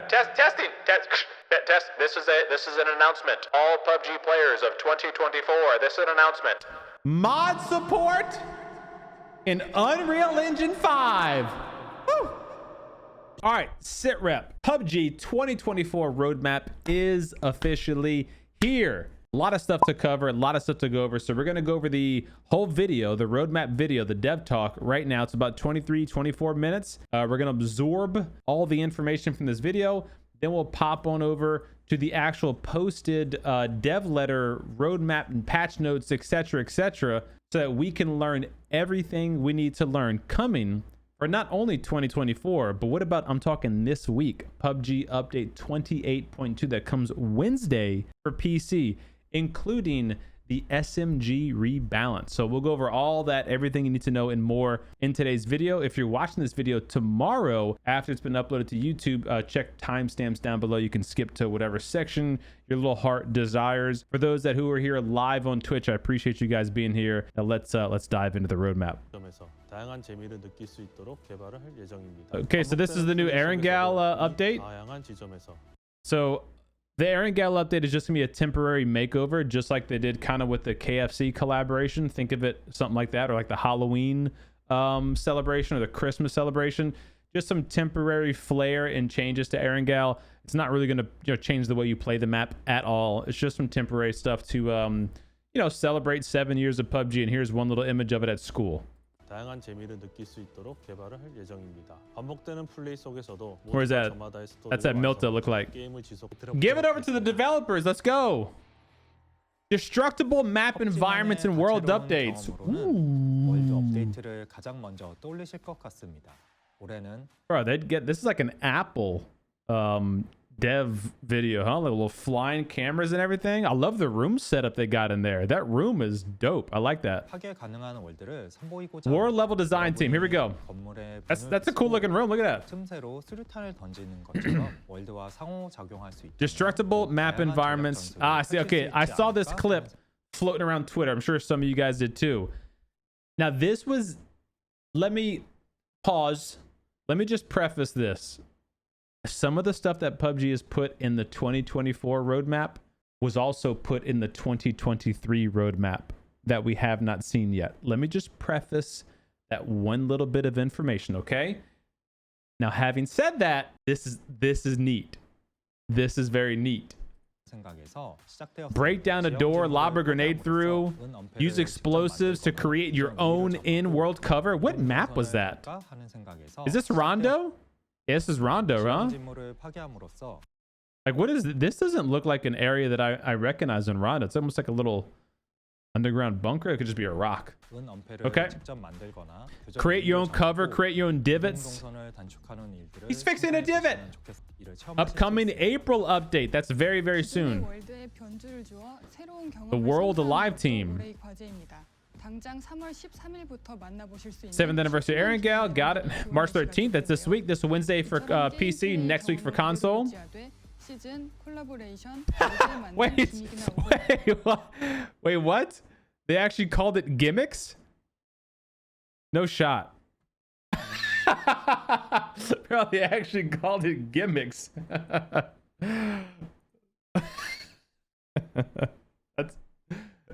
Testing. Test. This is an announcement. All PUBG players of 2024. This is an announcement. Mod support in Unreal Engine 5. Woo. All right, sit rep. PUBG 2024 roadmap is officially here. A lot of stuff to cover, a lot of stuff to go over. So we're going to go over the whole video, the roadmap video, the dev talk right now. It's about 24 minutes. We're going to absorb all the information from this video. Then we'll pop on over to the actual posted dev letter, roadmap and patch notes, etc., so that we can learn everything we need to learn coming for not only 2024, but what about, I'm talking this week, PUBG update 28.2 that comes Wednesday for PC, including the SMG rebalance. So we'll go over all that, everything you need to know and more in today's video. If you're watching this video tomorrow after it's been uploaded to YouTube, check timestamps down below. You can skip to whatever section your little heart desires. For those who are here live on Twitch, I appreciate you guys being here. Now let's dive into the roadmap. Okay, so this is the new Erangel update. So the Erangel update is just gonna be a temporary makeover, just like they did kind of with the KFC collaboration. Think of it something like that, or like the Halloween celebration or the Christmas celebration. Just some temporary flair and changes to Erangel. It's not really gonna change the way you play the map at all. It's just some temporary stuff to celebrate 7 years of PUBG. And here's one little image of it at school. 다양한 재미를 느낄 수 있도록 개발을 할 예정입니다. 반복되는 플레이 속에서도 Where's that? That's that Milta look like. Give it over to the developers. Let's go. Destructible map environments and world updates. 월드 업데이트를 가장 먼저 떠올리실 것 같습니다. 올해는 Bro, they'd get this is like an Apple dev video, huh? Like little flying cameras and everything. I love the room setup they got in there. That room is dope. I like that. 파괴 가능한 월드를 선보이고자 World level design team. Here we go. That's a cool looking room. Look at that. 틈새로 수류탄을 던지는 것처럼 월드와 상호작용할 수 있다. Destructible map environments. Ah, I see. Okay, I saw this clip floating around Twitter. I'm sure some of you guys did too. Now this was, let me pause. Let me just preface this. Some of the stuff that PUBG has put in the 2024 roadmap was also put in the 2023 roadmap that we have not seen yet. Let me just preface that one little bit of information, okay? Now, having said that, this is neat. This is very neat. Break down a door, lob a grenade through, use explosives to create your own in-world cover. What map was that? Is this Rondo? Yeah, this is Rondo, huh? Like, what is this? Doesn't look like an area that I recognize in Rondo. It's almost like a little underground bunker. It could just be a rock. Okay. Create your own cover, create your own divots. He's fixing a divot. Upcoming April update. That's very, very soon. The World Alive team. 7th anniversary Erangel, got it. March 13th, that's this week. This Wednesday for PC, next week for console. Wait, what? They actually called it gimmicks? No shot. Bro, they actually called it gimmicks. That's,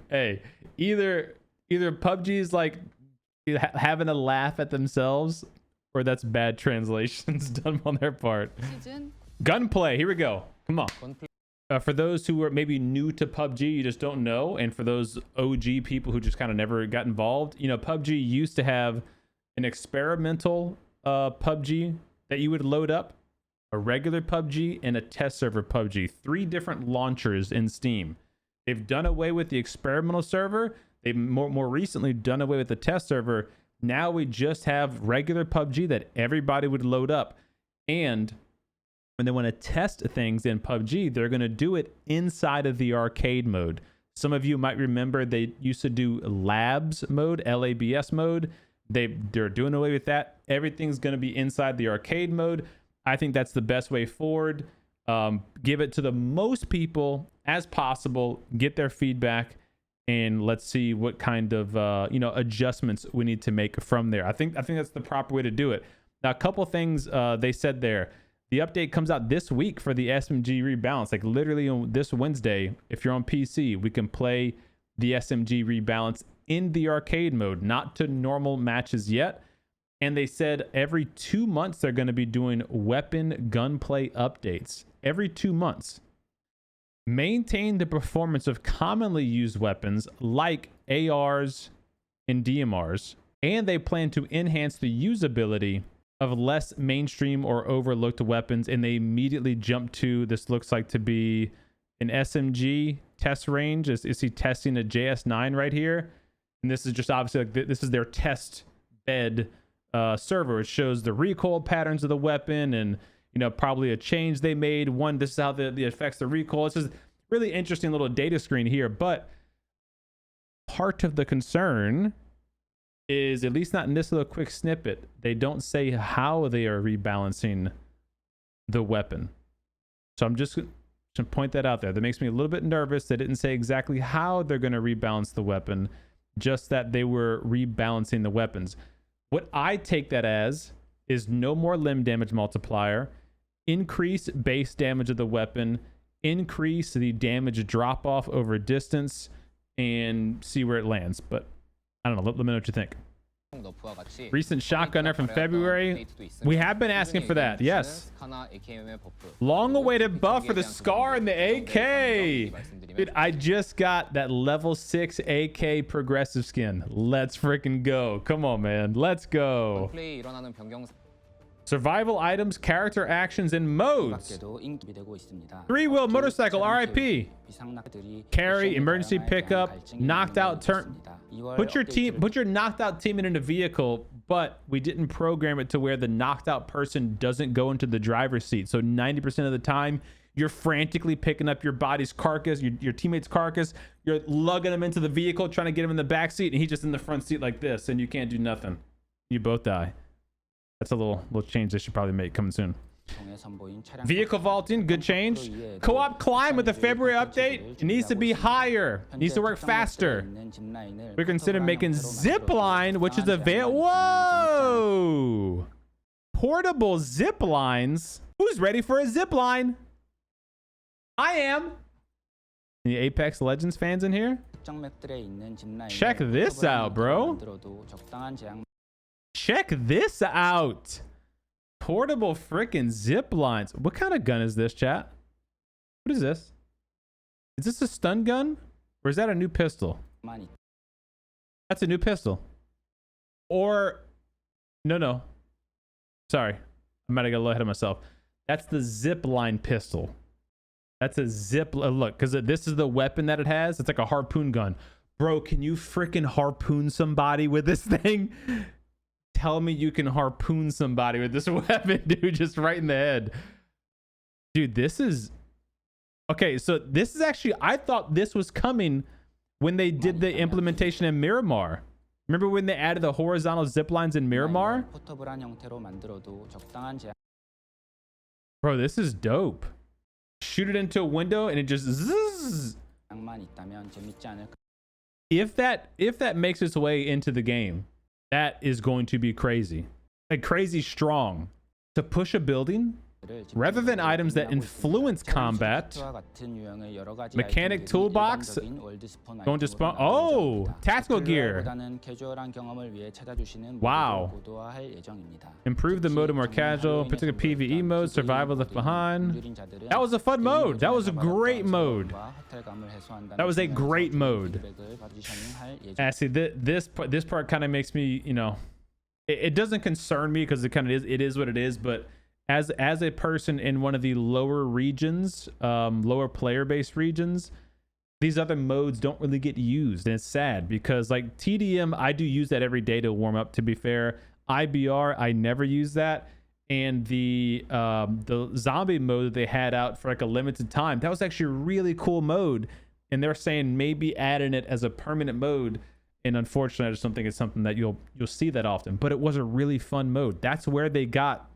hey, either PUBG's like having a laugh at themselves, or that's bad translations done on their part. Gunplay, here we go. Come on. For those who are maybe new to PUBG, you just don't know, and for those OG people who just kind of never got involved, PUBG used to have an experimental PUBG that you would load up, a regular PUBG, and a test server PUBG. 3 different launchers in Steam. They've done away with the experimental server. They've more recently done away with the test server. Now we just have regular PUBG that everybody would load up. And when they want to test things in PUBG, they're going to do it inside of the arcade mode. Some of you might remember they used to do labs mode, LABS mode. They're doing away with that. Everything's going to be inside the arcade mode. I think that's the best way forward. Give it to the most people as possible. Get their feedback. And let's see what kind of adjustments we need to make from there. I think that's the proper way to do it. Now, a couple things they said there. The update comes out this week for the SMG rebalance. Like literally on this Wednesday, if you're on PC, we can play the SMG rebalance in the arcade mode, not to normal matches yet. And they said every 2 months they're going to be doing weapon gunplay updates. Every 2 months. Maintain the performance of commonly used weapons like ARs and DMRs. And they plan to enhance the usability of less mainstream or overlooked weapons. And they immediately jump to, this looks like to be an SMG test range. Is he testing a JS9 right here? And this is just obviously like this is their test bed server. It shows the recoil patterns of the weapon and, you know, probably a change they made. One, this is how the affects the recoil. It's just really interesting little data screen here. But part of the concern is, at least not in this little quick snippet, they don't say how they are rebalancing the weapon. So I'm just to point that out there. That makes me a little bit nervous. They didn't say exactly how they're going to rebalance the weapon, just that they were rebalancing the weapons. What I take that as is no more limb damage multiplier, increase base damage of the weapon, increase the damage drop off over distance, and see where it lands. But I don't know. Let me know what you think. Recent shotgunner from February. We have been asking for that. Yes. Long awaited buff for the SCAR and the AK. Dude, I just got that level 6 AK progressive skin. Let's freaking go. Come on, man. Let's go. Survival items, character actions, and modes. 3-wheel motorcycle, RIP. Carry, emergency pickup, knocked out turn. Put your knocked out teammate in a vehicle, but we didn't program it to where the knocked out person doesn't go into the driver's seat. So 90% of the time, you're frantically picking up your body's carcass, your teammate's carcass. You're lugging him into the vehicle, trying to get him in the back seat, and he's just in the front seat like this, and you can't do nothing. You both die. That's a little change they should probably make coming soon. Vehicle vaulting, good change. Co-op climb with the February update. It needs to be higher. It needs to work faster. We're considering making zipline, which is whoa! Portable zip lines. Who's ready for a zip line? I am. Any Apex Legends fans in here? Check this out, bro. Check this out. Portable freaking zip lines. What kind of gun is this, chat? What is this? Is this a stun gun? Or is that a new pistol? That's a new pistol. Or, no. Sorry. I might have got a little ahead of myself. That's the zip line pistol. That's a zip. Look, because this is the weapon that it has. It's like a harpoon gun. Bro, can you freaking harpoon somebody with this thing? Tell me you can harpoon somebody with this weapon, dude, just right in the head. Dude, this is... Okay, so this is actually... I thought this was coming when they did the implementation in Miramar. Remember when they added the horizontal zip lines in Miramar? Bro, this is dope. Shoot it into a window and it just... Zzz. If that makes its way into the game, that is going to be crazy. Like crazy strong. To push a building, rather than items that influence combat, mechanic toolbox, going to spawn. Oh, tactical gear. Wow. Improve the mode to more casual, particular PvE mode, survival left behind. That was a fun mode. That was a great mode. That was a great mode. See, this part kind of makes me, you know, it doesn't concern me because it is what it is, but as a person in one of the lower regions, lower player-based regions, these other modes don't really get used, and it's sad because like TDM, I do use that every day to warm up. To be fair, IBR, I never use that, and the zombie mode that they had out for like a limited time, that was actually a really cool mode, and they're saying maybe adding it as a permanent mode. And unfortunately, I just don't think it's something that you'll see that often. But it was a really fun mode. That's where they got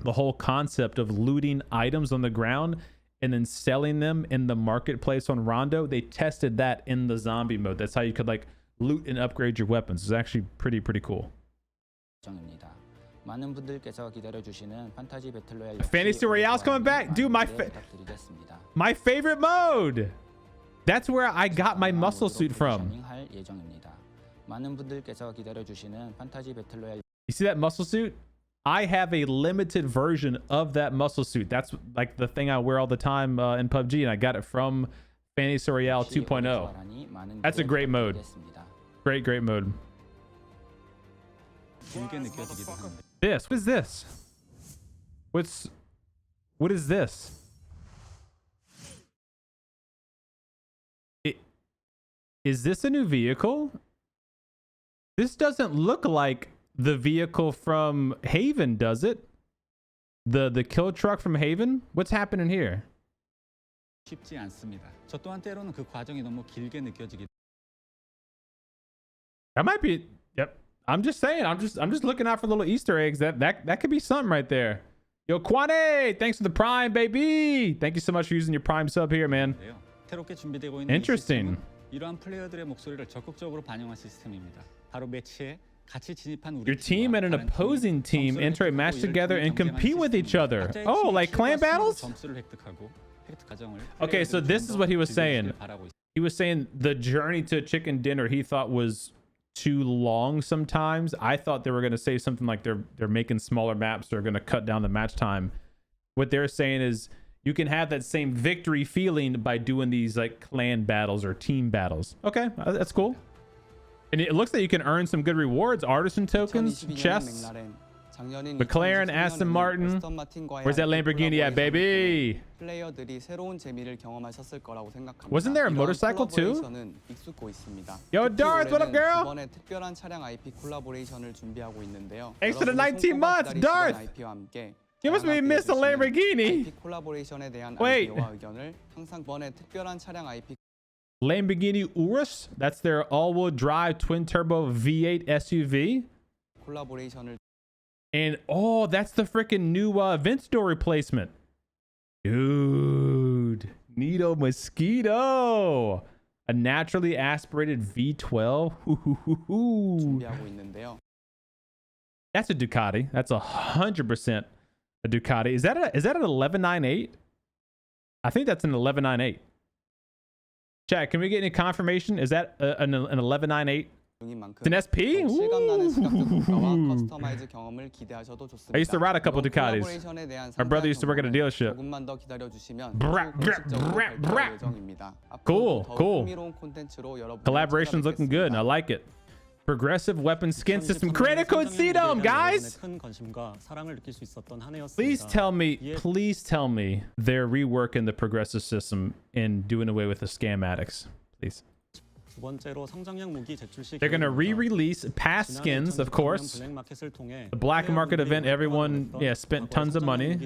the whole concept of looting items on the ground and then selling them in the marketplace on Rondo. They tested that in the zombie mode. That's how you could like loot and upgrade your weapons. It's actually pretty cool. 많은 분들께서 기다려 주시는 판타지 배틀로얄 Fantasy Royale's coming back? Dude, my favorite mode. That's where I got my muscle suit from. 많은 분들께서 기다려 주시는 판타지 배틀로얄. You see that muscle suit? I have a limited version of that muscle suit. That's like the thing I wear all the time in PUBG, and I got it from Fantasy Royale 2.0. That's a great mode. Great mode. This. What is this? What is this? Is this a new vehicle? This doesn't look like the vehicle from Haven, does it? The kill truck from Haven? What's happening here? 쉽지 않습니다. 저 또한 때로는 그 과정이 너무 길게 느껴지기. That might be. Yep. I'm just saying. I'm just looking out for little Easter eggs. That could be something right there. Yo, Kwane, thanks for the Prime, baby. Thank you so much for using your Prime sub here, man. 새롭게 준비되고 있는 Interesting. 이러한 플레이어들의 목소리를 적극적으로 반영한 시스템입니다. 바로 매치에 같이 진입한 우리 Your team and an opposing team enter a match together and compete with each other. Oh, like clan battles? Okay, so this is what he was saying. He was saying the journey to chicken dinner he thought was too long sometimes. I thought they were going to say something like they're making smaller maps, they're going to cut down the match time. What they're saying is you can have that same victory feeling by doing these like clan battles or team battles. Okay, that's cool. And it looks like you can earn some good rewards, artisan tokens, chests. McLaren, Aston Martin. Where's that Lamborghini at, baby? Wasn't there a motorcycle too? Yo, Darth, what up, girl? Thanks for the 19 months, Darth. You must be missing a Lamborghini. Wait. Lamborghini Urus? That's their all-wheel drive twin-turbo V8 SUV. And oh, that's the freaking new Aventador replacement. Dude, Neato Mosquito. A naturally aspirated V12. That's a Ducati. That's 100% a Ducati. Is that an 1198? I think that's an 1198. Chat, can we get any confirmation? Is that an 1198? It's an SP? I used to ride a couple Ducatis. My brother used to work at a dealership. Cool. Collaboration's looking good. I like it. Progressive weapon skin system. Creator code CDome, guys. Please tell me they're reworking the progressive system and doing away with the scam addicts. Please. They're going to re-release past skins, of course. The black market event, everyone spent tons of money.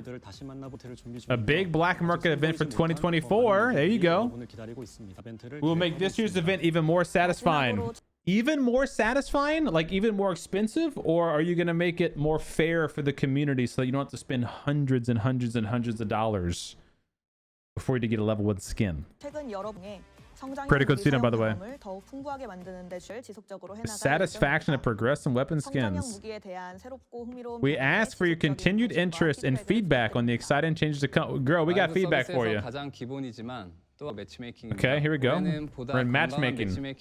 A big black market event for 2024. There you go. We'll make this year's event even more satisfying. Even more satisfying? Like even more expensive? Or are you going to make it more fair for the community so that you don't have to spend hundreds and hundreds and hundreds of dollars before you get a level 1 skin? Credit code CDome, by the way. Satisfaction of progress and weapon skins. We ask for your continued interest and feedback on the exciting changes to come. Girl, we got feedback for you. Okay, here we go. We're in matchmaking.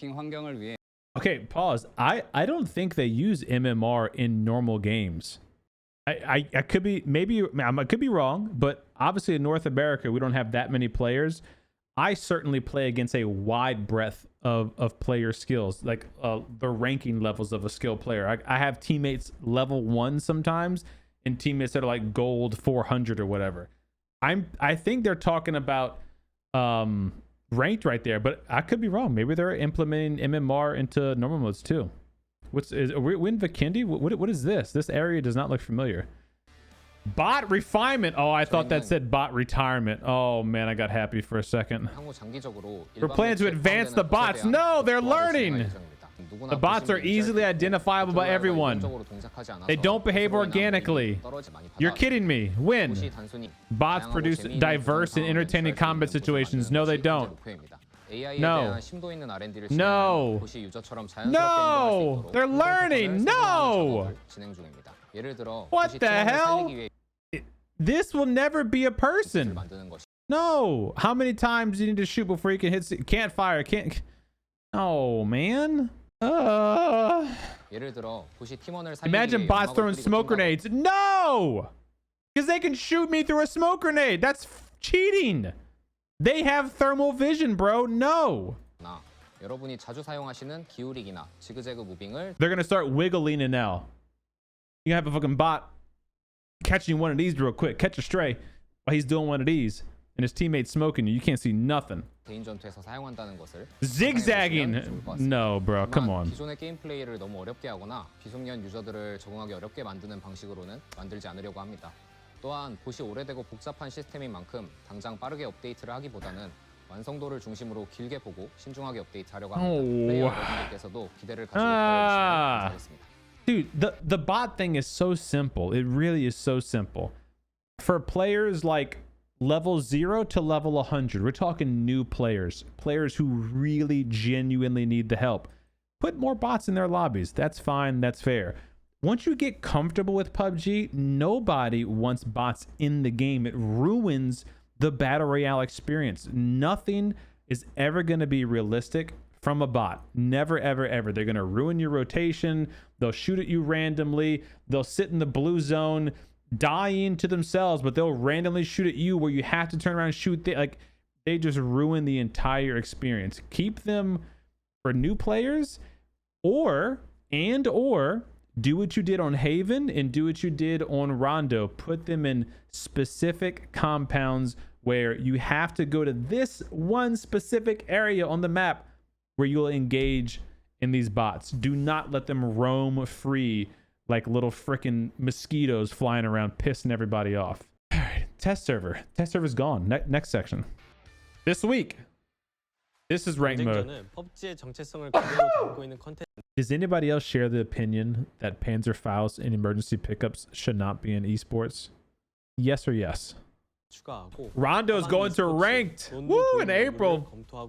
Okay, pause. I don't think they use MMR in normal games. I could be I could be wrong, but obviously in North America we don't have that many players. I certainly play against a wide breadth of player skills, like the ranking levels of a skilled player. I have teammates level 1 sometimes, and teammates that are like gold 400 or whatever. I think they're talking about ranked right there, but I could be wrong. Maybe they're implementing MMR into normal modes too. Are we in Vikendi? What is this? This area does not look familiar. Bot refinement. Oh, I thought that said bot retirement. Oh man, I got happy for a second. We're planning to advance the bots. No, they're learning. The bots are easily identifiable by everyone. They don't behave organically. You're kidding me. When? Bots produce diverse and entertaining combat situations. No, they don't. No. No. No. They're learning. No. 예를 들어 What 도시 the 팀원을 hell? 살리기 위해 This will never be a person. 만드는 것이. No. How many times do you need to shoot before you can hit? Can't fire. Can't. Oh man. 예를 들어 도시 팀원을 살리기 Imagine 위해 bots 연막을 throwing 뿌리고 smoke 뛴다거나 grenades. No. Because they can shoot me through a smoke grenade. That's cheating. They have thermal vision, bro. No. 여러분이 자주 사용하시는 기울이기나 지그재그 무빙을 They're gonna start wiggling it now. You have a fucking bot catching one of these real quick. Catch a stray while he's doing one of these, and his teammate's smoking you. You can't see nothing. 개인 전투에서 사용한다는 것을 Zigzagging. 상상해 보시면 좋을 것 같습니다. No, bro. Come 하지만 on. 기존의 게임 플레이를 너무 어렵게 하거나 비숙련 유저들을 적응하기 어렵게 만드는 방식으로는 만들지 않으려고 합니다. 또한 봇이 오래되고 복잡한 시스템인 만큼 당장 빠르게 업데이트를 하기보다는 완성도를 중심으로 길게 보고 신중하게 업데이트하려고 합니다. 플레이어 여러분들께서도 기대를 가지고 기다려주시면 감사하겠습니다. Dude, the bot thing is so simple. It really is so simple. For players like level 0 to level 100, we're talking new players, players who really genuinely need the help. Put more bots in their lobbies. That's fine. That's fair. Once you get comfortable with PUBG, nobody wants bots in the game. It ruins the battle royale experience. Nothing is ever going to be realistic from a bot. Never, ever, ever. They're going to ruin your rotation. They'll shoot at you randomly. They'll sit in the blue zone dying to themselves, but they'll randomly shoot at you where you have to turn around and shoot. They just ruin the entire experience. Keep them for new players, or do what you did on Haven and do what you did on Rondo. Put them in specific compounds where you have to go to this one specific area on the map where you'll engage in these bots. Do not let them roam free like little freaking mosquitoes flying around pissing everybody off. All right, test server. Test server's gone. Next section. This week. This is ranked mode. 경쟁전은 PUBG의 정체성을 그대로 담고 있는 컨텐츠. Does anybody else share the opinion that Panzer Faust and emergency pickups should not be in esports? Yes or yes? 추가하고 Rondo's going to ranked. Woo, in April.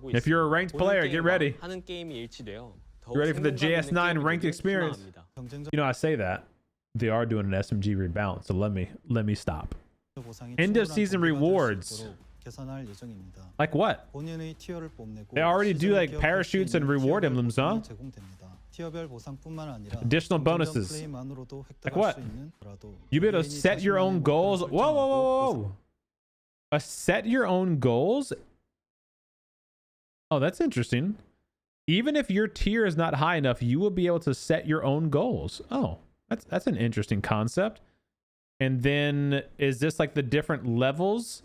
If you're a ranked player, get ready. 하는 게임이 일치되어 Get ready for the JS9 ranked experience. You know, I say that. They are doing an SMG rebalance, so let me stop. End of season rewards. Like what? They already do like parachutes and reward emblems, huh? Additional bonuses. Like what? You be able to set your own goals. Whoa, whoa, whoa, whoa. Set your own goals? Oh, that's interesting. Even if your tier is not high enough, you will be able to set your own goals. Oh, that's an interesting concept. And then is this like the different levels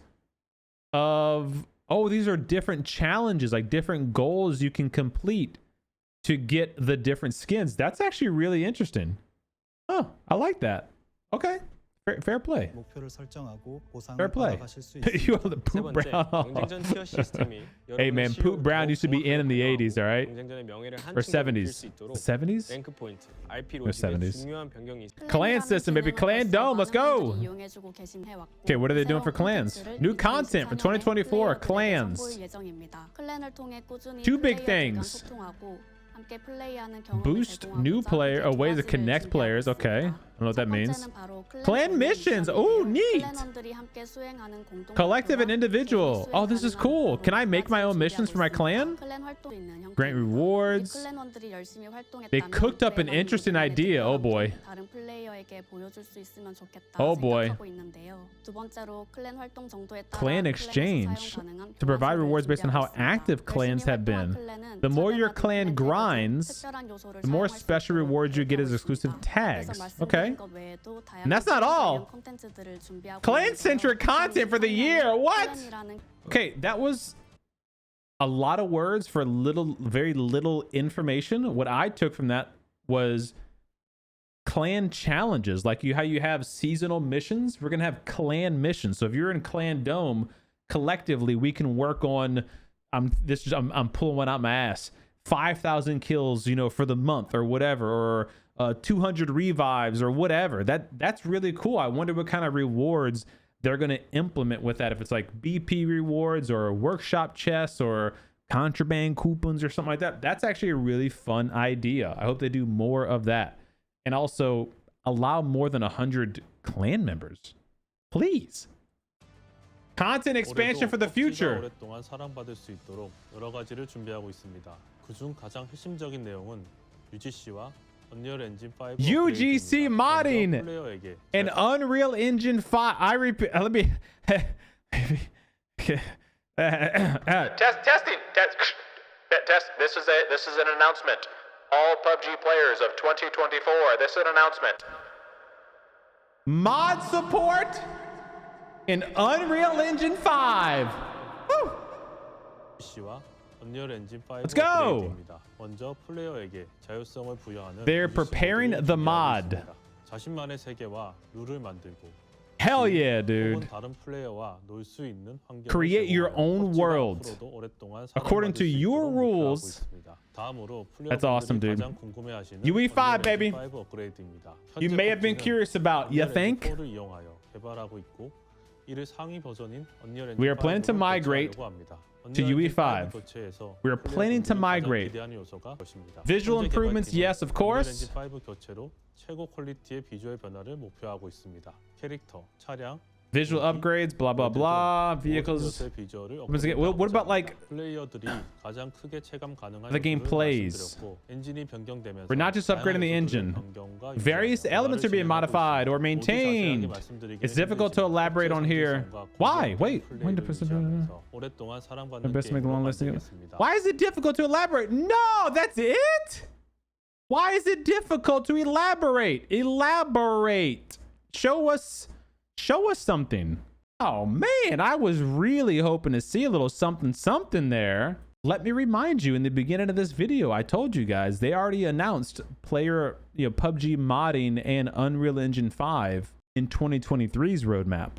of, oh, these are different challenges, like different goals you can complete to get the different skins. That's actually really interesting. Oh, I like that. Okay. Fair play. Fair play. You are the Poop Brown. Hey man, Poop Brown used to be in the 80s, all right? Or 70s. 70s? Or 70s. Clan system, baby. Clan Dome, let's go. Okay, what are they doing for clans? New content for 2024, clans. Two big things. Boost new player, a way to connect players. Okay, I don't know what that means. Clan missions. Oh, neat. Collective and individual. Oh, this is cool. Can I make my own missions for my clan? Grant rewards. They cooked up an interesting idea. Oh boy. Oh boy. Clan exchange. To provide rewards based on how active clans have been. The more your clan grinds, the more special rewards you get as exclusive tags. Okay. And that's not all. Clan-centric content for the year. What? Okay, that was a lot of words for very little information. What I took from that was clan challenges, like how you have seasonal missions. We're gonna have clan missions. So if you're in Clan Dome, collectively we can work on. I'm pulling one out my ass. 5,000 kills, you know, for the month or whatever, or 200 revives or whatever. That's really cool. I wonder what kind of rewards they're going to implement with that. If it's like BP rewards or workshop chests or contraband coupons or something like that. That's actually a really fun idea. I hope they do more of that. And also, allow more than 100 clan members. Please. Content expansion for the 올해도 future. PUBG가 오랫동안 사랑받을 수 있도록 여러 가지를 준비하고 있습니다. 그중 가장 핵심적인 내용은 UGC와 Unreal Engine 5 UGC modding 플레이어에게 and Unreal Engine 5. I repeat, let me. Testing. Test. This is an announcement. All PUBG players of 2024. This is an announcement. Mod support in Unreal Engine 5. Woo. UGC와 Unreal Engine 5 Let's go. 업그레이드입니다. 먼저 플레이어에게 자율성을 부여하는 They're UGC preparing 모드를 the 준비하고 mod. 있습니다. 자신만의 세계와 룰을 만들고 Hell yeah, 혹은 dude. 다른 플레이어와 놀 수 있는 환경을 Create your own 제공하여 world PUBG가 앞으로도 오랫동안 according to 사랑받을 수 your 있도록 목표하고 rules. 있습니다. 다음으로 That's awesome, 플레이어분들이 dude. 가장 궁금해하시는 UE5, Unreal baby. Engine 5 업그레이드입니다. You may have been 현재 curious about, you Unreal think? Engine 4를 이용하여 개발하고 있고 이를 상위 버전인 Unreal We Engine are planning to 5로 migrate 교체하려고 합니다. to Unreal Engine UE5. 5 교체에서 We are planning to 플레이어분들이 가장 migrate. 기대하는 요소가 것입니다. Visual 현재 improvements, 개발팀은 yes, of course. Unreal Engine 5 교체로 최고 퀄리티의 비주얼 변화를 목표하고 있습니다. 캐릭터, 차량, Visual upgrades, blah, blah, blah. Vehicles. What about like 플레이어들이 가장 크게 체감 가능한 the game 요소를 plays? 말씀드렸고, 엔진이 변경되면서 We're not just upgrading the engine. 변경과 Various 유지가 elements are being 변화를 modified or 진행하고 있습니다. maintained. 모두 자세하게 말씀드리기는 It's difficult to 힘들지만 elaborate on here. 성질성과 Why? 고정된 Wait. When 플레이를 to put 유지하면서 오랫동안 사랑받는 best make a 게임으로 long list. 만들겠습니다. Why is it difficult to elaborate? No, that's it. Why is it difficult to elaborate? Elaborate. Show us something. Oh man, I was really hoping to see a little something there. Let me remind you, in the beginning of this video, I told you guys they already announced PUBG modding and Unreal Engine 5 in 2023's roadmap.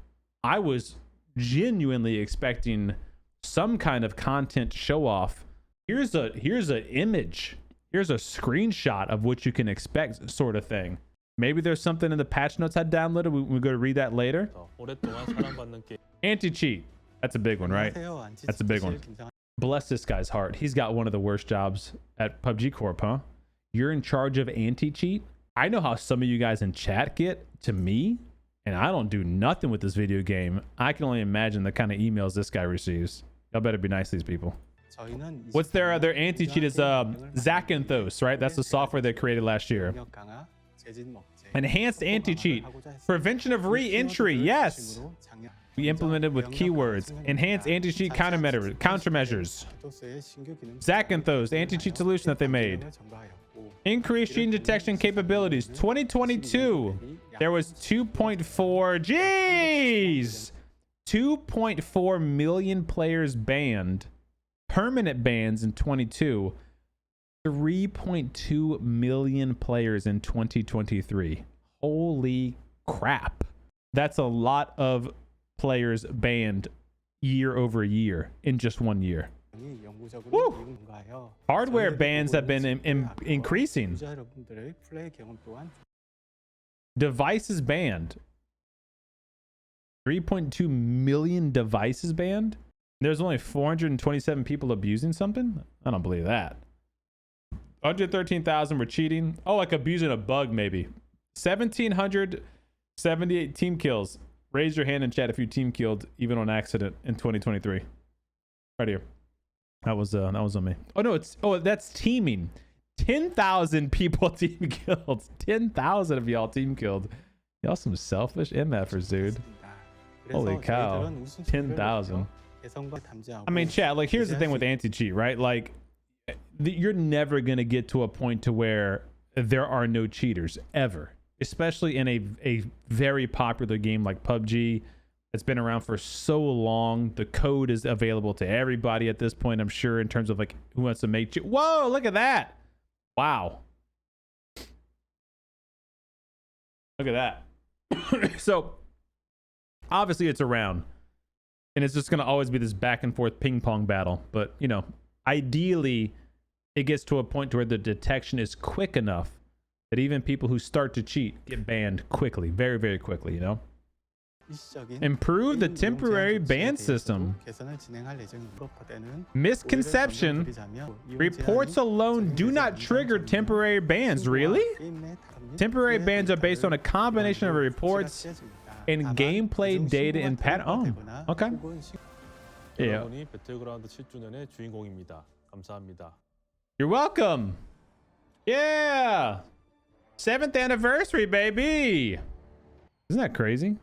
I was genuinely expecting some kind of content show off. Here's an image. Here's a screenshot of what you can expect, sort of thing. Maybe there's something in the patch notes I downloaded. We're going to read that later. 오랫동안 사랑받는 게임. Anti-cheat. That's a big one, right? That's a big one. Bless this guy's heart. He's got one of the worst jobs at PUBG Corp, huh? You're in charge of anti-cheat? I know how some of you guys in chat get to me, and I don't do nothing with this video game. I can only imagine the kind of emails this guy receives. Y'all better be nice to these people. What's their anti-cheat is Zacanthos, right? That's the software they created last year. Enhanced anti-cheat. Prevention of re-entry. Yes. We implemented with keywords. Enhanced anti-cheat countermeasures. Zacanthos, anti-cheat solution that they made. Increased cheating detection capabilities. 2022. There was 2.4. Jeez. 2.4 million players banned. Permanent bans in 22. 3.2 million players in 2023. Holy crap. That's a lot of players banned year over year in just 1 year. Woo! Hardware bans have been increasing. Devices banned. 3.2 million devices banned? There's only 427 people abusing something? I don't believe that. 113,000 were cheating. Oh, like abusing a bug, maybe. 1,778 team kills. Raise your hand in chat if you team killed, even on accident, in 2023. Right here. That was on me. Oh no, that's teaming. 10,000 people team killed. 10,000 of y'all team killed. Y'all some selfish MFers, dude. Holy cow. 10,000. I mean, chat, like, here's the thing with anti-cheat, right? Like, you're never going to get to a point to where there are no cheaters, ever. Especially in a very popular game like PUBG. It's been around for so long. The code is available to everybody at this point, I'm sure, in terms of, like, who wants to make... Whoa, look at that! Wow. Look at that. So, obviously it's around. And it's just going to always be this back and forth ping pong battle. But, you know, ideally, it gets to a point where the detection is quick enough that even people who start to cheat get banned quickly. Very, very quickly, you know? Improve the temporary ban system. Misconception. Reports alone do not trigger temporary bans. Really? Temporary bans are based on a combination of reports and gameplay data and pattern. Oh, okay. Yeah. 여러분이 배틀그라운드 7주년의 주인공입니다. 감사합니다. You're welcome. Yeah. 7th anniversary, baby. Isn't that crazy?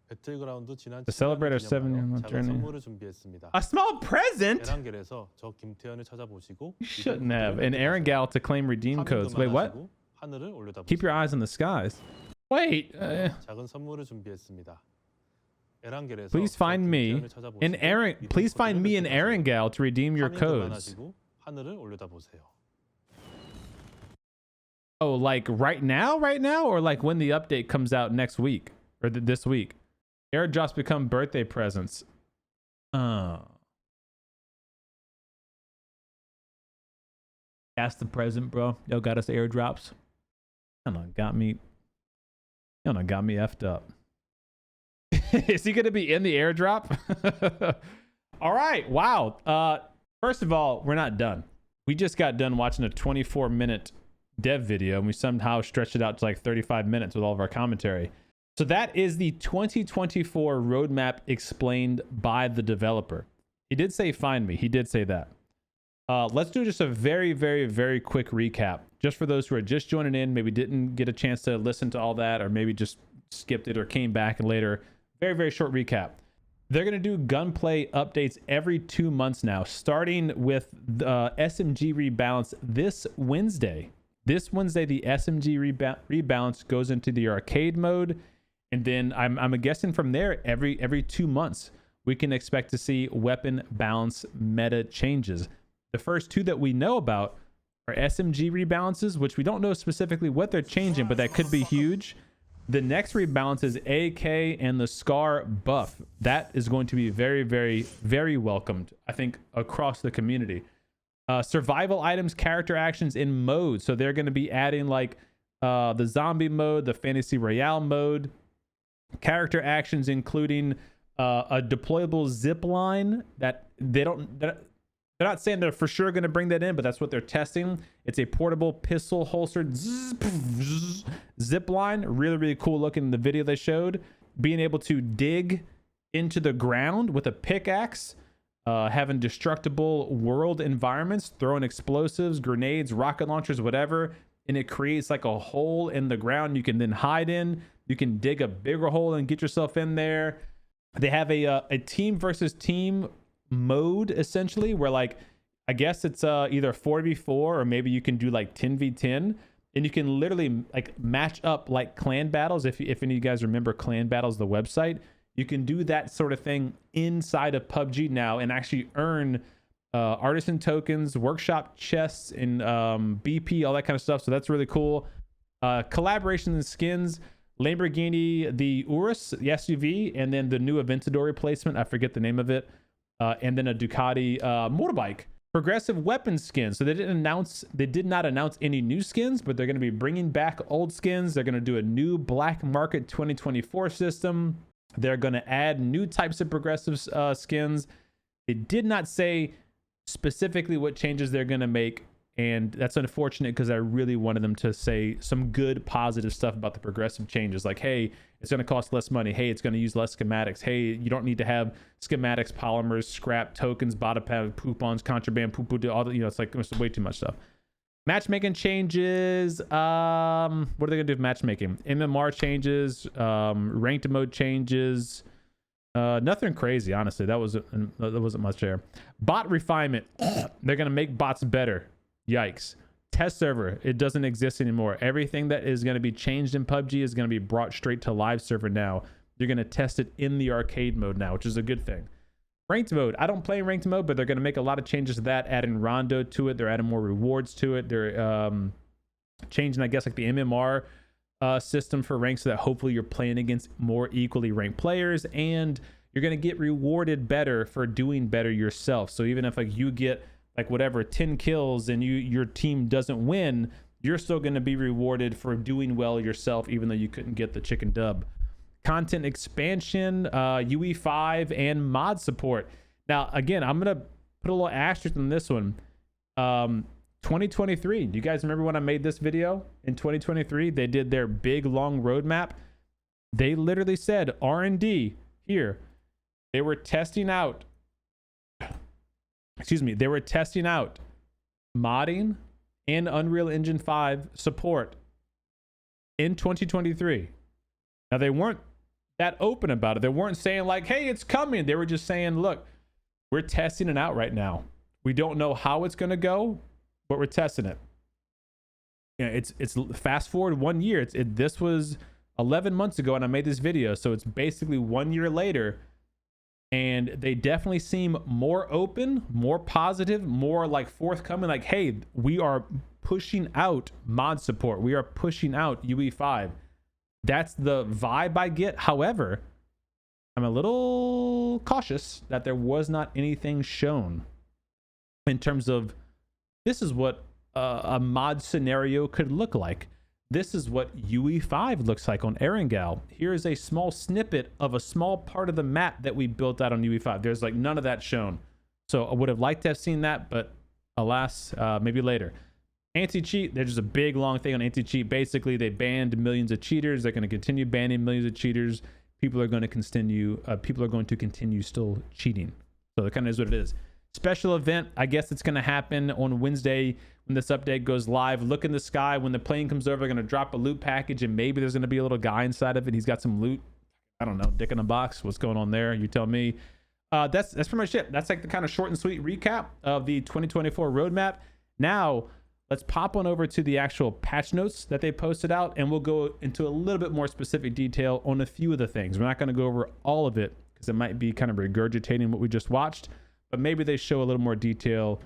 배틀그라운드 지난 To celebrate our 7-year 작은 journey. 선물을 준비했습니다. A small present? 에란겔에서 저 김태현을 찾아보시고 You shouldn't have. An Erangel to claim redeem codes. Wait, what? 하늘을 올려다보세요. Keep your eyes on the skies. Wait. 작은 선물을 준비했습니다. 에란겔에서 Please find me Please find me an Erangel to redeem your codes. 하늘을 올려다보세요. Oh, like right now, or like when the update comes out next week or this week? Airdrops become birthday presents. That's the present, bro. Yo got us airdrops. Y'all done got me effed up. Is he gonna be in the airdrop? All right. Wow. First of all, we're not done. We just got done watching a 24-minute dev video and we somehow stretched it out to like 35 minutes with all of our commentary. So that is the 2024 roadmap explained by the developer. He did say find me. He did say that. Let's do just a very, very, very quick recap. Just for those who are just joining in, maybe didn't get a chance to listen to all that, or maybe just skipped it or came back and later. Very, very short recap. They're going to do gunplay updates every 2 months now, starting with the SMG rebalance this Wednesday. This Wednesday, the SMG rebalance goes into the arcade mode. And then I'm guessing from there, every 2 months, we can expect to see weapon balance meta changes. The first two that we know about are SMG rebalances, which we don't know specifically what they're changing, but that could be huge. The next rebalance is AK and the SCAR buff. That is going to be very, very, very welcomed, I think, across the community. Survival items, character actions in mode. So they're going to be adding like the zombie mode, the fantasy royale mode, character actions, including a deployable zip line that they're not saying they're for sure going to bring that in, but that's what they're testing. It's a portable pistol holstered zip line. Really, really cool looking in the video they showed. Being able to dig into the ground with a pickaxe. Having destructible world environments, throwing explosives, grenades, rocket launchers, whatever. And it creates like a hole in the ground you can then hide in. You can dig a bigger hole and get yourself in there. They have a team versus team mode, essentially, where like, I guess it's either 4v4 or maybe you can do like 10v10. And you can literally like match up like clan battles. If any of you guys remember Clan Battles, the website, you can do that sort of thing inside of PUBG now and actually earn artisan tokens, workshop chests, and BP, all that kind of stuff. So that's really cool. Collaborations and skins, Lamborghini, the Urus, the SUV, and then the new Aventador replacement. I forget the name of it. And then a Ducati motorbike. Progressive weapon skins. So they did not announce any new skins, but they're going to be bringing back old skins. They're going to do a new Black Market 2024 system. They're going to add new types of progressive skins. It did not say specifically what changes they're going to make. And that's unfortunate because I really wanted them to say some good, positive stuff about the progressive changes. Like, hey, it's going to cost less money. Hey, it's going to use less schematics. Hey, you don't need to have schematics, polymers, scrap, tokens, bottom pad, poupons, contraband, poo-poo, all the, it's like it's way too much stuff. Matchmaking changes. What are they gonna do with matchmaking? MMR changes. Ranked mode changes. Nothing crazy, honestly. That wasn't much there. Bot refinement. They're gonna make bots better. Yikes. Test server. It doesn't exist anymore. Everything that is gonna be changed in PUBG is gonna be brought straight to live server now. You're gonna test it in the arcade mode now, which is a good thing. Ranked mode. I don't play ranked mode, but they're going to make a lot of changes to that, adding Rondo to it. They're adding more rewards to it. They're changing, I guess, like the MMR system for ranks so that hopefully you're playing against more equally ranked players, and you're going to get rewarded better for doing better yourself. So even if like you get like whatever 10 kills and your team doesn't win, you're still going to be rewarded for doing well yourself, even though you couldn't get the chicken dub. content expansion, UE5, and mod support. Now, again, I'm going to put a little asterisk on this one. 2023. Do you guys remember when I made this video? In 2023, they did their big, long roadmap. They literally said R&D here. They were testing out, they were testing out modding and Unreal Engine 5 support in 2023. Now, they weren't that open about it. They weren't saying like, hey, it's coming. They were just saying, look, we're testing it out right now. We don't know how it's going to go, but we're testing it. You know, it's fast forward 1 year. This was 11 months ago and I made this video. So it's basically 1 year later, and they definitely seem more open, more positive, more like forthcoming. Like, hey, we are pushing out mod support. We are pushing out UE5. That's the vibe I get. However, I'm a little cautious that there was not anything shown in terms of this is what a mod scenario could look like. This is what UE5 looks like on Erangel. Here is a small snippet of a small part of the map that we built out on UE5. There's like none of that shown. So I would have liked to have seen that, but alas, maybe later. Anti-cheat, there's just a big long thing on anti-cheat. Basically, they banned millions of cheaters. They're going to continue banning millions of cheaters. People are going to continue still cheating. So that kind of is what it is. Special event, I guess it's going to happen on Wednesday when this update goes live. Look in the sky. When the plane comes over, they're going to drop a loot package, and maybe there's going to be a little guy inside of it. He's got some loot. I don't know, dick in a box. What's going on there? You tell me. That's pretty much it. That's like the kind of short and sweet recap of the 2024 roadmap. Now, let's pop on over to the actual patch notes that they posted out, and we'll go into a little bit more specific detail on a few of the things. We're not going to go over all of it because it might be kind of regurgitating what we just watched, but maybe they show a little more detail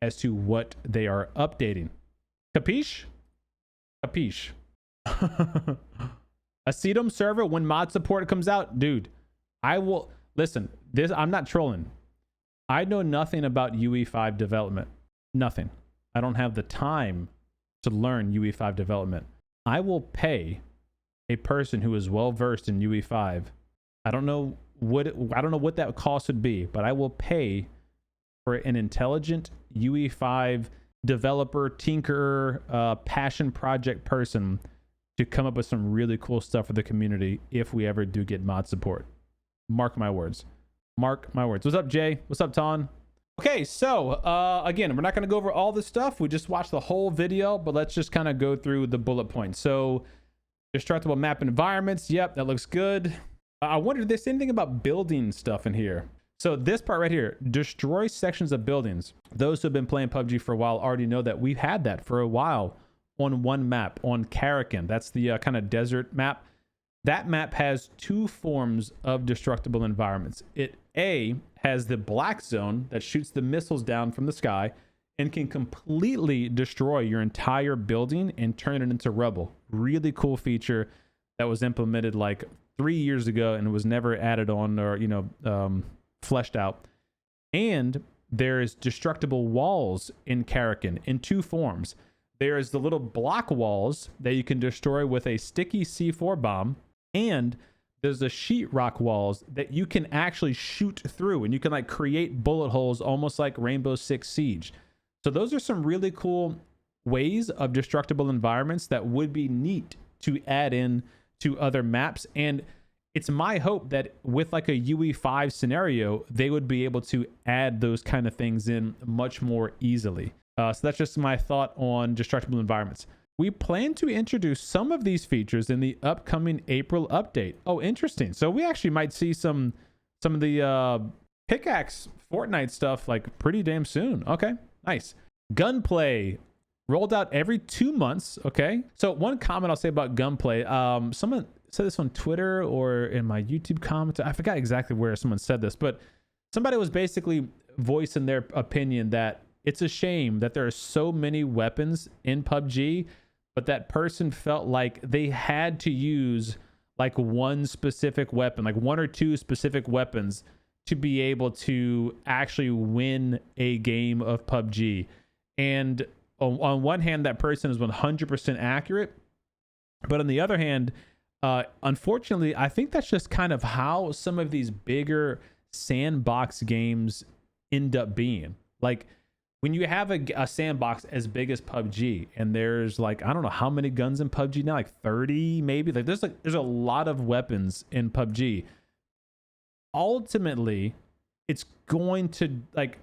as to what they are updating. Capiche? Capiche. A CDome server when mod support comes out, dude. I will listen. This I'm not trolling. I know nothing about UE5 development. Nothing. I don't have the time to learn UE5 development. I will pay a person who is well versed in UE5. I don't know what that cost would be, but I will pay for an intelligent UE5 developer, tinkerer, passion project person to come up with some really cool stuff for the community if we ever do get mod support. Mark my words. Mark my words. What's up, Jay? What's up, Ton? Okay, so again, we're not going to go over all this stuff. We just watched the whole video, but let's just kind of go through the bullet points. So, destructible map environments. Yep, that looks good. I wonder if there's anything about building stuff in here. So this part right here, destroy sections of buildings. Those who have been playing PUBG for a while already know that we've had that for a while on one map, on Karakin. That's the kind of desert map. That map has two forms of destructible environments. It has the black zone that shoots the missiles down from the sky and can completely destroy your entire building and turn it into rubble. Really cool feature that was implemented like 3 years ago and was never added on or, fleshed out. And there's destructible walls in Karakin in two forms. There's the little block walls that you can destroy with a sticky C4 bomb, and there's the sheetrock walls that you can actually shoot through, and you can like create bullet holes almost like Rainbow Six Siege. So those are some really cool ways of destructible environments that would be neat to add in to other maps. And it's my hope that with like a UE5 scenario, they would be able to add those kind of things in much more easily. So that's just my thought on destructible environments. We plan to introduce some of these features in the upcoming April update. Oh, interesting. So we actually might see some of the pickaxe Fortnite stuff like pretty damn soon. Okay, nice. Gunplay rolled out every 2 months. Okay, so one comment I'll say about Gunplay. Someone said this on Twitter or in my YouTube comments. I forgot exactly where someone said this, but somebody was basically voicing their opinion that it's a shame that there are so many weapons in PUBG, but that person felt like they had to use like one specific weapon, like one or two specific weapons to be able to actually win a game of PUBG. And on one hand, that person is 100% accurate, but on the other hand, Unfortunately, I think that's just kind of how some of these bigger sandbox games end up being. Like when you have a sandbox as big as PUBG, and there's like, I don't know how many guns in PUBG now, like 30 maybe. Like there's a lot of weapons in PUBG. Ultimately, it's going to like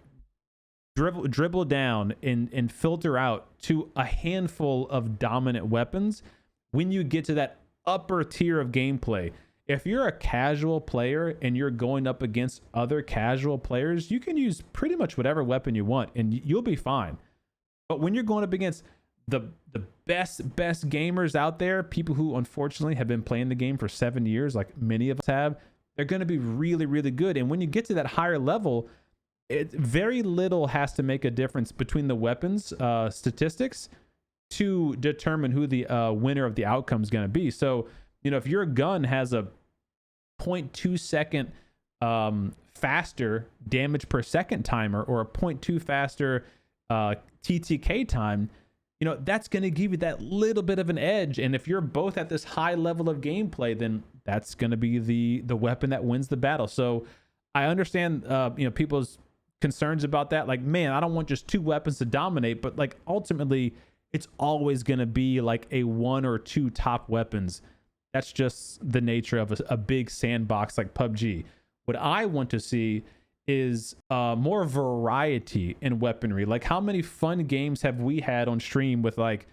dribble down and filter out to a handful of dominant weapons when you get to that upper tier of gameplay. If you're a casual player and you're going up against other casual players, you can use pretty much whatever weapon you want and you'll be fine. But when you're going up against the best gamers out there, people who unfortunately have been playing the game for 7 years, like many of us have, they're going to be really, really good. And when you get to that higher level, very little has to make a difference between the weapons statistics to determine who the winner of the outcome is going to be. So, you know, if your gun has a 0.2 second faster damage per second timer or a 0.2 faster TTK time, you know, that's going to give you that little bit of an edge. And if you're both at this high level of gameplay, then that's going to be the weapon that wins the battle. So I understand, you know, people's concerns about that. Like, man, I don't want just two weapons to dominate, but like ultimately it's always going to be like a one or two top weapons. That's just the nature of a big sandbox like PUBG. What I want to see is more variety in weaponry. Like, how many fun games have we had on stream with like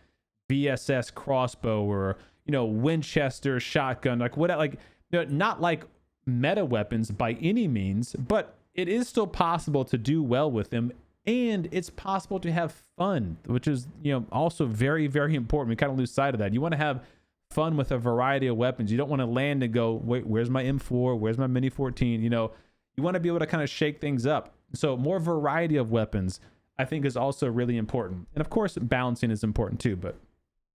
VSS crossbow or, you know, Winchester shotgun, like what, like, you know, not like meta weapons by any means, but it is still possible to do well with them, and it's possible to have fun, which is, you know, also very, very important. We kind of lose sight of that. You want to have fun with a variety of weapons. You don't want to land and go, wait, where's my M4? Where's my Mini 14? You know, you want to be able to kind of shake things up. So more variety of weapons, I think, is also really important. And of course, balancing is important too, but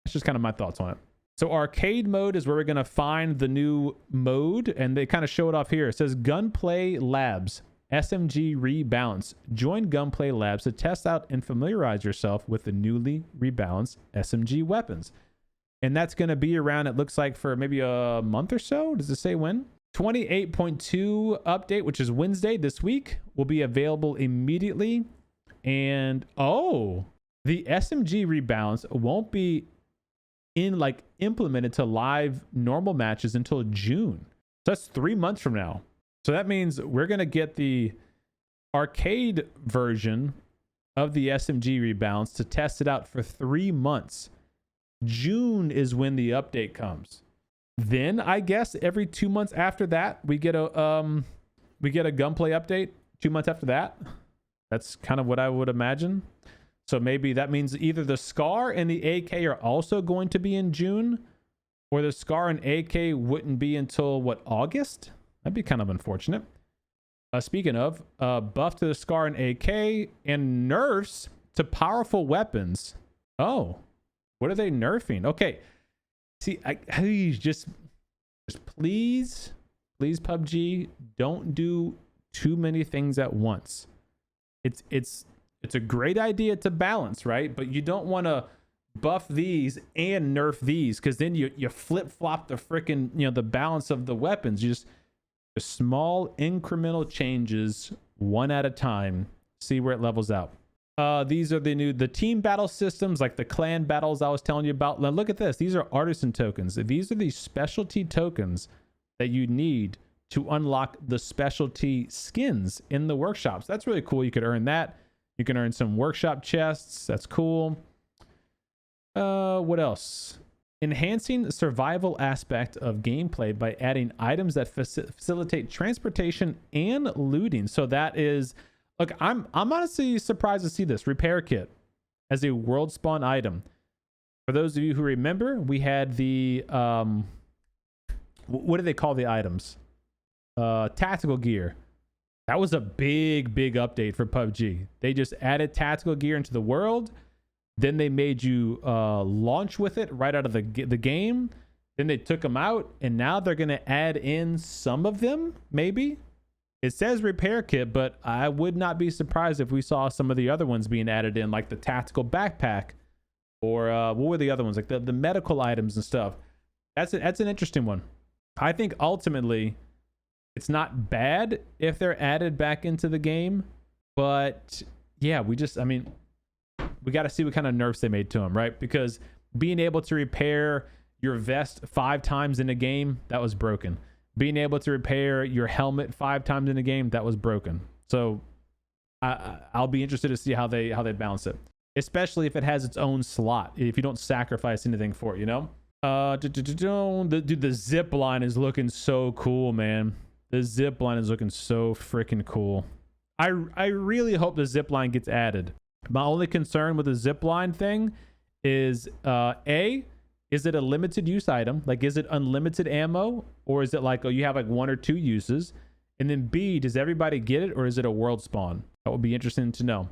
it's just kind of my thoughts on it. So arcade mode is where we're going to find the new mode, and they kind of show it off here. It says Gunplay Labs, SMG Rebalance. Join Gunplay Labs to test out and familiarize yourself with the newly rebalanced SMG weapons. And that's going to be around, it looks like, for maybe a month or so. Does it say when? 28.2 update, which is Wednesday this week, will be available immediately. And oh, the SMG rebalance won't be implemented to live normal matches until June. So that's 3 months from now. So that means we're going to get the arcade version of the SMG rebalance to test it out for 3 months. June is when the update comes. Then I guess every 2 months after that, we get a gunplay update. 2 months after that. That's kind of what I would imagine. So maybe that means either the SCAR and the AK are also going to be in June, or the SCAR and AK wouldn't be until what, August? That'd be kind of unfortunate. Speaking of, buff to the SCAR and AK and nerfs to powerful weapons. Oh, what are they nerfing? Okay. See, I just please PUBG, don't do too many things at once. It's a great idea to balance, right? But you don't want to buff these and nerf these, because then you flip-flop the freaking, you know, the balance of the weapons. You just small incremental changes, one at a time, see where it levels out. These are the team battle systems, like the clan battles I was telling you about. Now look at this. These are artisan tokens. These are the specialty tokens that you need to unlock the specialty skins in the workshops. That's really cool. You could earn that. You can earn some workshop chests. That's cool. What else? Enhancing the survival aspect of gameplay by adding items that facilitate transportation and looting. So that is, look, I'm honestly surprised to see this repair kit as a world spawn item. For those of you who remember, we had the what do they call the items? Tactical gear. That was a big update for PUBG. They just added tactical gear into the world. Then they made you launch with it right out of the game. Then they took them out, and now they're going to add in some of them, maybe. It says repair kit, but I would not be surprised if we saw some of the other ones being added in, like the tactical backpack, or what were the other ones? Like the medical items and stuff. That's an interesting one. I think ultimately it's not bad if they're added back into the game, but yeah, we got to see what kind of nerfs they made to them, right? Because being able to repair your vest 5 times in a game, that was broken. Being able to repair your helmet 5 times in a game, that was broken. So I'll be interested to see how they balance it, especially if it has its own slot, if you don't sacrifice anything for it, you know? Dude, the zip line is looking so cool, man. The zip line is looking so freaking cool. I really hope the zip line gets added. My only concern with the zip line thing is is it a limited use item? Like, is it unlimited ammo, or is it like, oh, you have like 1 or 2 uses? And then B, does everybody get it, or is it a world spawn? That would be interesting to know.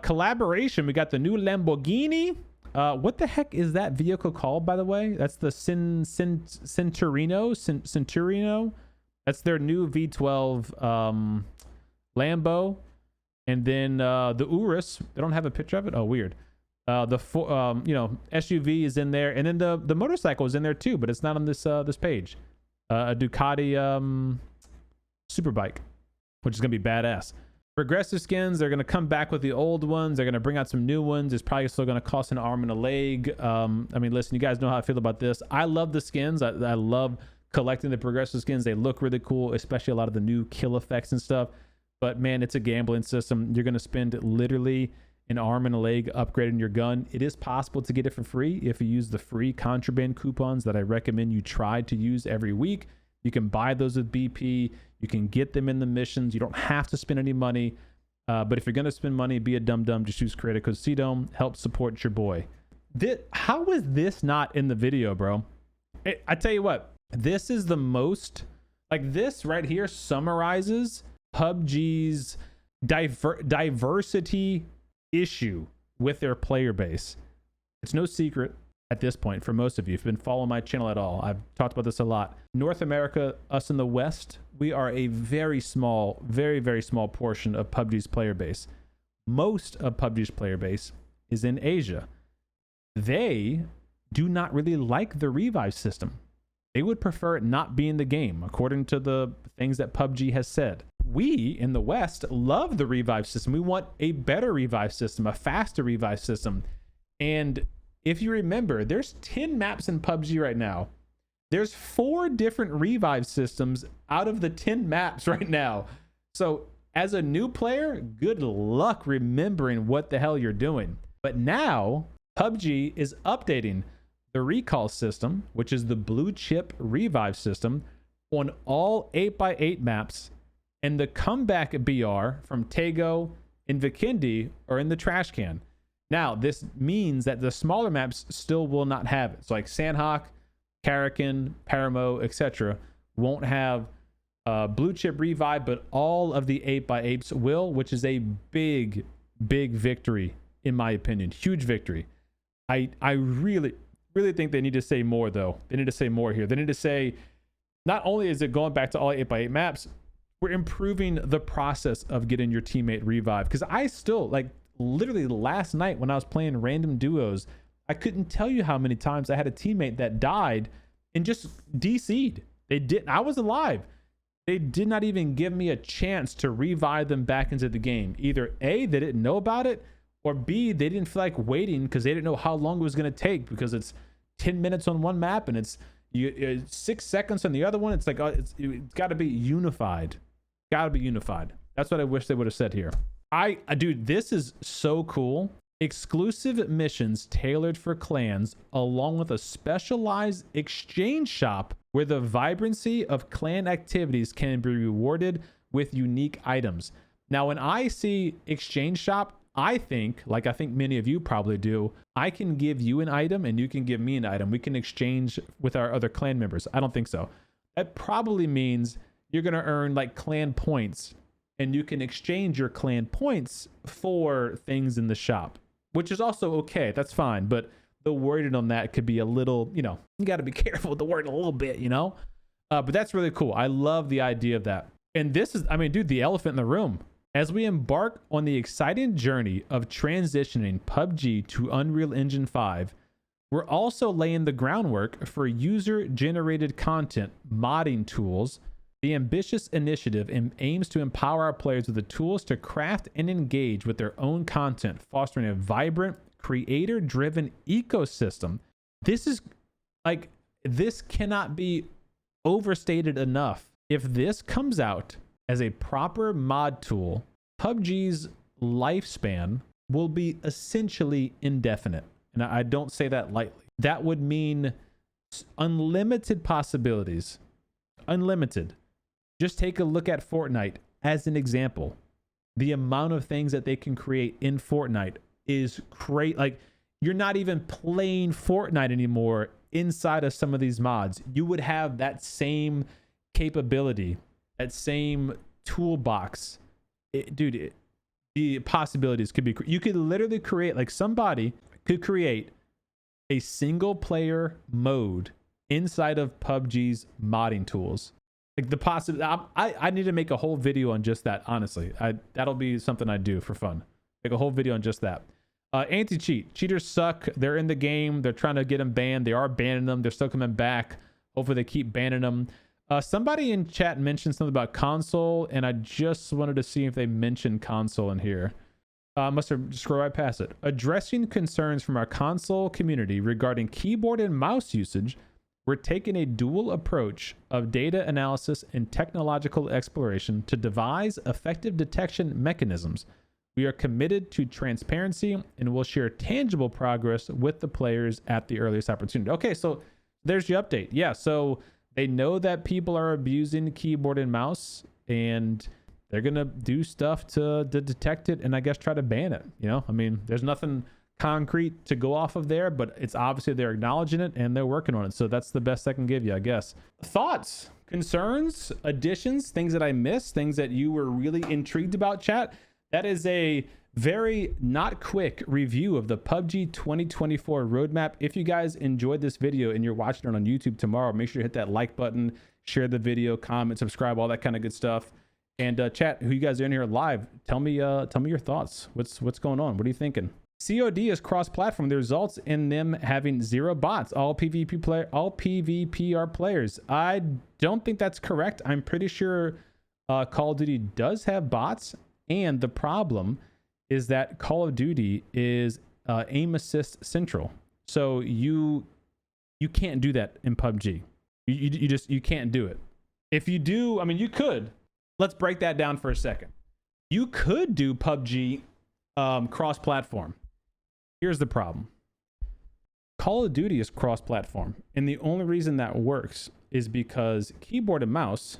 Collaboration, we got the new Lamborghini. What the heck is that vehicle called, by the way? That's the Centurino. That's their new V12 Lambo. And then the Urus, they don't have a picture of it. Oh, weird. SUV is in there, and then the motorcycle is in there too, but it's not on this page. A Ducati Superbike, which is gonna be badass. Progressive skins, they're gonna come back with the old ones. They're gonna bring out some new ones. It's probably still gonna cost an arm and a leg. I mean, listen, you guys know how I feel about this. I love the skins. I love collecting the progressive skins. They look really cool, especially a lot of the new kill effects and stuff. But man, it's a gambling system. You're gonna spend literally an arm and a leg upgrading your gun. It is possible to get it for free if you use the free contraband coupons that I recommend you try to use every week. You can buy those with BP. You can get them in the missions. You don't have to spend any money. But if you're going to spend money, be a dum-dum. Just use creator code CDome. Help support your boy. How is this not in the video, bro? I tell you what, this is the most... Like, this right here summarizes PUBG's diversity issue with their player base. It's no secret at this point for most of you, if you've been following my channel at all. I've talked about this a lot. North America, us in the West, we are a very small, very, very small portion of PUBG's player base. Most of PUBG's player base is in Asia. They do not really like the revive system. They would prefer it not be in the game, according to the things that PUBG has said. We in the West love the revive system. We want a better revive system, a faster revive system. And if you remember, there's 10 maps in PUBG right now. There's 4 different revive systems out of the 10 maps right now. So as a new player, good luck remembering what the hell you're doing. But now PUBG is updating the recall system, which is the blue chip revive system, on all 8x8 maps, and the comeback BR from Tego and Vikendi are in the trash can. Now, this means that the smaller maps still will not have it. So like Sandhawk, Karakin, Paramo, etc. won't have blue chip revive, but all of the 8x8s will, which is a big, big victory, in my opinion. Huge victory. I really think they need to say more, though. They need to say more here. They need to say, not only is it going back to all 8x8 maps, we're improving the process of getting your teammate revive. Because I still, like, literally last night when I was playing random duos, I couldn't tell you how many times I had a teammate that died and just DC'd. I was alive. They did not even give me a chance to revive them back into the game. Either A, they didn't know about it, or B, they didn't feel like waiting because they didn't know how long it was going to take, because it's 10 minutes on one map and it's 6 seconds on the other one. It's like, it's got to be unified. Got to be unified. That's what I wish they would have said here. Dude, this is so cool. Exclusive missions tailored for clans, along with a specialized exchange shop where the vibrancy of clan activities can be rewarded with unique items. Now, when I see exchange shop, I think, like I think many of you probably do, I can give you an item and you can give me an item. We can exchange with our other clan members. I don't think so. That probably means you're going to earn like clan points, and you can exchange your clan points for things in the shop, which is also okay. That's fine. But the wording on that could be a little, you got to be careful with the word a little bit, but that's really cool. I love the idea of that. And this is, dude, the elephant in the room. As we embark on the exciting journey of transitioning PUBG to Unreal Engine 5, We're also laying the groundwork for user-generated content modding tools. The ambitious initiative aims to empower our players with the tools to craft and engage with their own content, fostering a vibrant, creator-driven ecosystem. This cannot be overstated enough. If this comes out as a proper mod tool, PUBG's lifespan will be essentially indefinite. And I don't say that lightly. That would mean unlimited possibilities. Unlimited. Just take a look at Fortnite as an example. The amount of things that they can create in Fortnite is great. Like, you're not even playing Fortnite anymore inside of some of these mods. You would have that same capability, that same toolbox. The possibilities could be, you could literally create, like, somebody could create a single player mode inside of PUBG's modding tools. Like, the possibility, I need to make a whole video on just that. Honestly, that'll be something I do for fun. Make a whole video on just that. Anti-cheat. Cheaters suck. They're in the game. They're trying to get them banned. They are banning them. They're still coming back. Hopefully they keep banning them. Somebody in chat mentioned something about console, and I just wanted to see if they mentioned console in here. Must have scrolled right past it. Addressing concerns from our console community regarding keyboard and mouse usage, we're taking a dual approach of data analysis and technological exploration to devise effective detection mechanisms. We are committed to transparency and will share tangible progress with the players at the earliest opportunity. Okay, so there's your update. Yeah, so they know that people are abusing keyboard and mouse, and they're going to do stuff to detect it and I guess try to ban it. You know, I mean, there's nothing concrete to go off of there, but it's obviously they're acknowledging it and they're working on it. So that's the best I can give you, I guess. Thoughts, concerns, additions, things that I missed, things that you were really intrigued about, chat. That is a very not quick review of the PUBG 2024 roadmap. If you guys enjoyed this video and you're watching it on YouTube tomorrow, make sure you hit that like button, share the video, comment, subscribe, all that kind of good stuff. And chat, who you guys are in here live, tell me your thoughts. What's going on? What are you thinking? COD is cross-platform. The results in them having 0 bots. All PvP are players. I don't think that's correct. I'm pretty sure Call of Duty does have bots, and the problem is that Call of Duty is aim assist central. So you can't do that in PUBG. You can't do it. If you do, I mean, you could. Let's break that down for a second. You could do PUBG cross-platform. Here's the problem. Call of Duty is cross-platform, and the only reason that works is because keyboard and mouse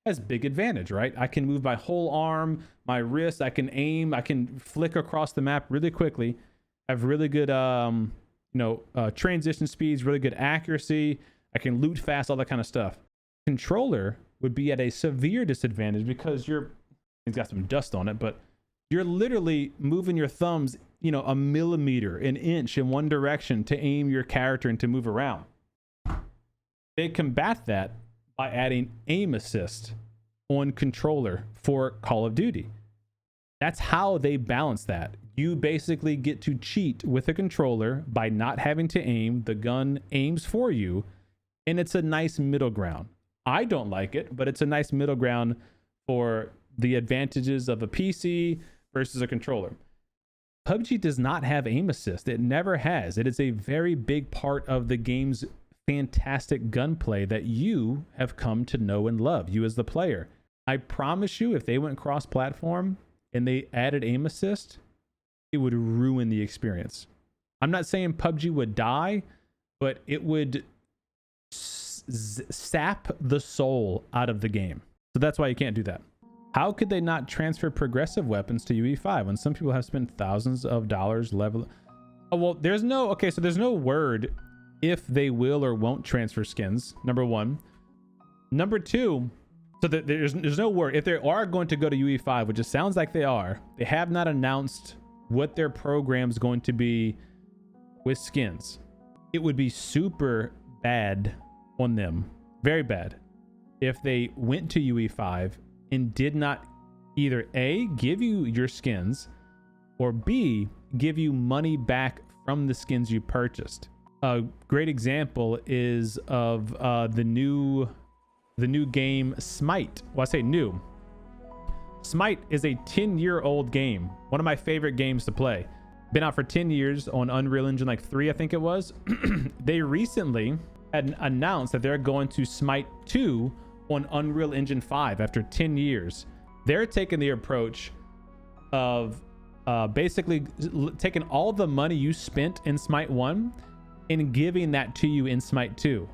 has big advantage, right? I can move my whole arm, my wrist, I can aim, I can flick across the map really quickly. I have really good transition speeds, really good accuracy. I can loot fast, all that kind of stuff. Controller would be at a severe disadvantage because it's got some dust on it, but you're literally moving your thumbs, a millimeter, an inch in one direction to aim your character and to move around. They combat that by adding aim assist on controller for Call of Duty. That's how they balance that. You basically get to cheat with a controller by not having to aim. The gun aims for you, and it's a nice middle ground. I don't like it, but it's a nice middle ground for the advantages of a PC versus a controller. PUBG does not have aim assist. It never has. It is a very big part of the game's fantastic gunplay that you have come to know and love, you as the player. I promise you, if they went cross-platform and they added aim assist, it would ruin the experience. I'm not saying PUBG would die, but it would sap the soul out of the game. So that's why you can't do that. How could they not transfer progressive weapons to UE5 when some people have spent thousands of dollars level? Oh, well, there's no word if they will or won't transfer skins, number one. Number two, so there's no word. If they are going to go to UE5, which it sounds like they are, they have not announced what their program's going to be with skins. It would be super bad on them, very bad, if they went to UE5 and did not either A, give you your skins, or B, give you money back from the skins you purchased. A great example is of the new game Smite. Well, I say new. Smite is a 10-year-old game. One of my favorite games to play. Been out for 10 years on Unreal Engine like 3, I think it was. They recently had announced that they're going to Smite 2 on Unreal Engine 5 after 10 years. They're taking the approach of basically taking all the money you spent in Smite 1 and giving that to you in Smite 2.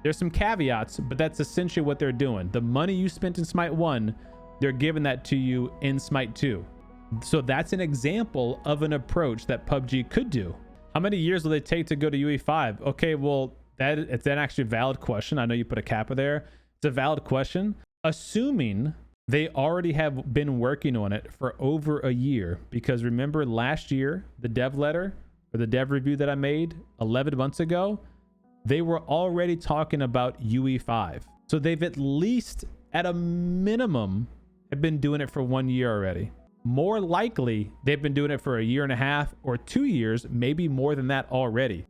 There's some caveats, but that's essentially what they're doing. The money you spent in Smite 1, they're giving that to you in Smite 2. So that's an example of an approach that PUBG could do. How many years will it take to go to UE5? Okay, well, it's an actually valid question. I know you put a kappa there. It's a valid question. Assuming they already have been working on it for over a year, because remember last year, the dev letter or the dev review that I made 11 months ago, they were already talking about UE5. So they've at least, at a minimum, have been doing it for 1 year already. More likely, they've been doing it for a year and a half or 2 years, maybe more than that already.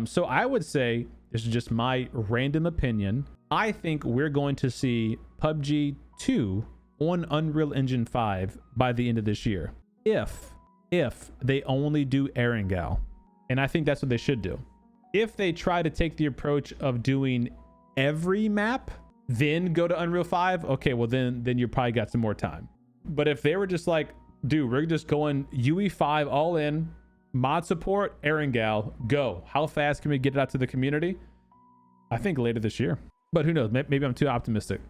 So I would say, this is just my random opinion, I think we're going to see PUBG 2 on Unreal Engine 5 by the end of this year. If they only do Erangel. And I think that's what they should do. If they try to take the approach of doing every map, then go to Unreal 5, okay, well then you probably got some more time. But if they were just like, dude, we're just going UE5 all in, mod support, Erangel, go. How fast can we get it out to the community? I think later this year. But who knows? Maybe I'm too optimistic.